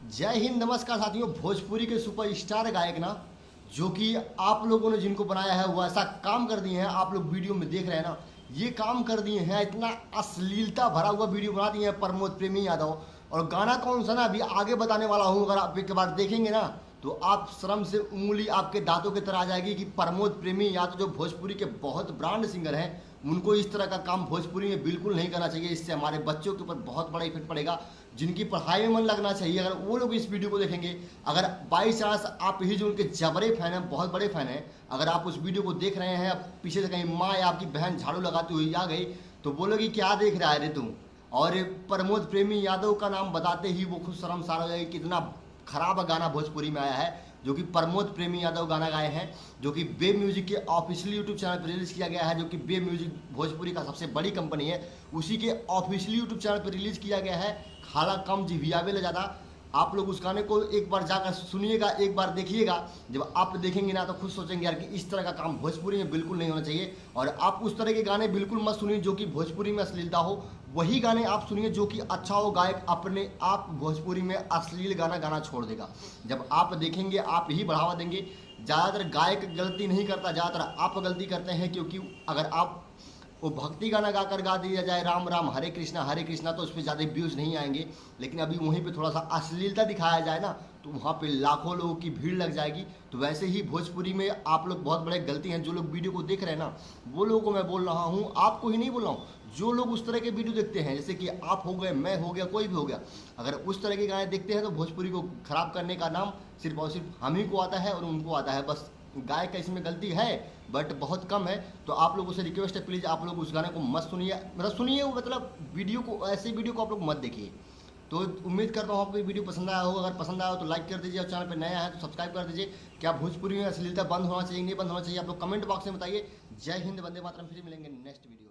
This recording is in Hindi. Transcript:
जय हिंद, नमस्कार साथियों। भोजपुरी के सुपरस्टार गायक ना, जो कि आप लोगों ने जिनको बनाया है वो ऐसा काम कर दिए हैं, आप लोग वीडियो में देख रहे हैं ना, ये काम कर दिए हैं, इतना अश्लीलता भरा हुआ वीडियो बना दिए हैं प्रमोद प्रेमी यादव। और गाना कौन सा ना अभी आगे बताने वाला हूँ, अगर आप एक बार देखेंगे ना तो आप शर्म से उंगली आपके दांतों की तरह आ जाएगी कि प्रमोद प्रेमी यादव जो भोजपुरी के बहुत ब्रांड सिंगर हैं, उनको इस तरह का काम भोजपुरी में बिल्कुल नहीं करना चाहिए। इससे हमारे बच्चों के ऊपर बहुत बड़ा इफेक्ट पड़ेगा, जिनकी पढ़ाई में मन लगना चाहिए। अगर वो लोग इस वीडियो को देखेंगे, अगर बाई चांस आप ही जो उनके जबरे फैन हैं, बहुत बड़े फैन हैं, अगर आप उस वीडियो को देख रहे हैं, पीछे से कहीं माँ या आपकी बहन झाड़ू लगाती हुई आ गई तो बोलोगी क्या देख रहा है रे तुम। और प्रमोद प्रेमी यादव का नाम बताते ही वो खुद शर्मसार हो जाएगी, कितना खराब गाना भोजपुरी में आया है, जो कि प्रमोद प्रेमी यादव गाना गाए हैं, जो कि वेब म्यूजिक के ऑफिशियल यूट्यूब चैनल पर रिलीज़ किया गया है, जो कि वेब म्यूजिक भोजपुरी का सबसे बड़ी कंपनी है, उसी के ऑफिशियल यूट्यूब चैनल पर रिलीज़ किया गया है। खाला कम जिभियावे ले ज़्यादा। आप लोग उस गाने को एक बार जाकर सुनिएगा, एक बार देखिएगा। जब आप देखेंगे ना तो खुद सोचेंगे यार कि इस तरह का काम भोजपुरी में बिल्कुल नहीं होना चाहिए। और आप उस तरह के गाने बिल्कुल मत सुनिए जो कि भोजपुरी में अश्लीलता हो, वही गाने आप सुनिए जो कि अच्छा हो। गायक अपने आप भोजपुरी में अश्लील गाना गाना छोड़ देगा। जब आप देखेंगे आप ही बढ़ावा देंगे। ज़्यादातर गायक गलती नहीं करता, ज़्यादातर आप गलती करते हैं, क्योंकि अगर आप वो भक्ति गाना गाकर गा दिया जाए राम राम हरे कृष्णा, तो उस पर ज़्यादा व्यूज़ नहीं आएंगे। लेकिन अभी वहीं पे थोड़ा सा अश्लीलता दिखाया जाए ना तो वहाँ पे लाखों लोगों की भीड़ लग जाएगी। तो वैसे ही भोजपुरी में आप लोग बहुत बड़े गलती हैं। जो लोग वीडियो को देख रहे हैं ना, वो लोगों को मैं बोल रहा हूँ, आपको ही नहीं बोल रहा हूँ, जो लोग उस तरह के वीडियो देखते हैं, जैसे कि आप हो गए, मैं हो गया, कोई भी हो गया, अगर उस तरह के गाने देखते हैं तो भोजपुरी को ख़राब करने का नाम सिर्फ और सिर्फ हम ही को आता है और उनको आता है। बस गायक का इसमें गलती है बट बहुत कम है। तो आप लोगों से रिक्वेस्ट है, प्लीज़ आप लोग उस गाने को मत सुनिए, मतलब सुनिए, मतलब वीडियो को, ऐसे वीडियो को आप लोग मत देखिए। तो उम्मीद करता हूँ आपको ये वीडियो पसंद आया होगा। अगर पसंद आया हो तो लाइक कर दीजिए, और चैनल पर नया है तो सब्सक्राइब कर दीजिए। क्या भोजपुरी में अश्लीलता बंद होना चाहिए, नहीं बंद होना चाहिए, आप लोग कमेंट बॉक्स में बताइए। जय हिंद, वंदे मातरम। फिर मिलेंगे नेक्स्ट वीडियो।